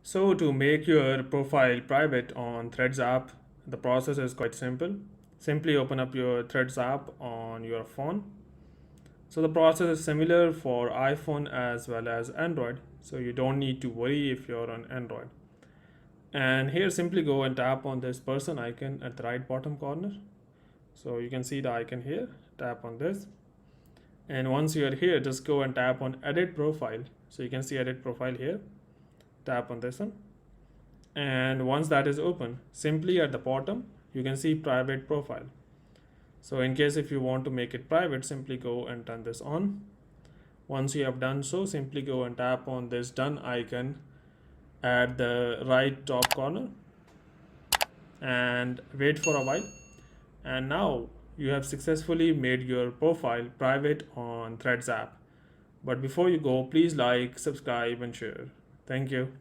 So to make your profile private on Threads app, the process is quite simple. Simply open up your Threads app on your phone. So the process is similar for iPhone as well as Android. So you don't need to worry if you're on Android. And here simply go and tap on this person icon at the right bottom corner. So you can see the icon here, tap on this. And once you are here, just go and tap on edit profile. So you can see edit profile here, tap on this one. And once that is open, simply at the bottom, you can see private profile. So in case if you want to make it private, simply go and turn this on. Once you have done so, simply go and tap on this done icon at the right top corner and wait for a while. And now you have successfully made your profile private on Threads app. But before you go, please like, subscribe, and share. Thank you.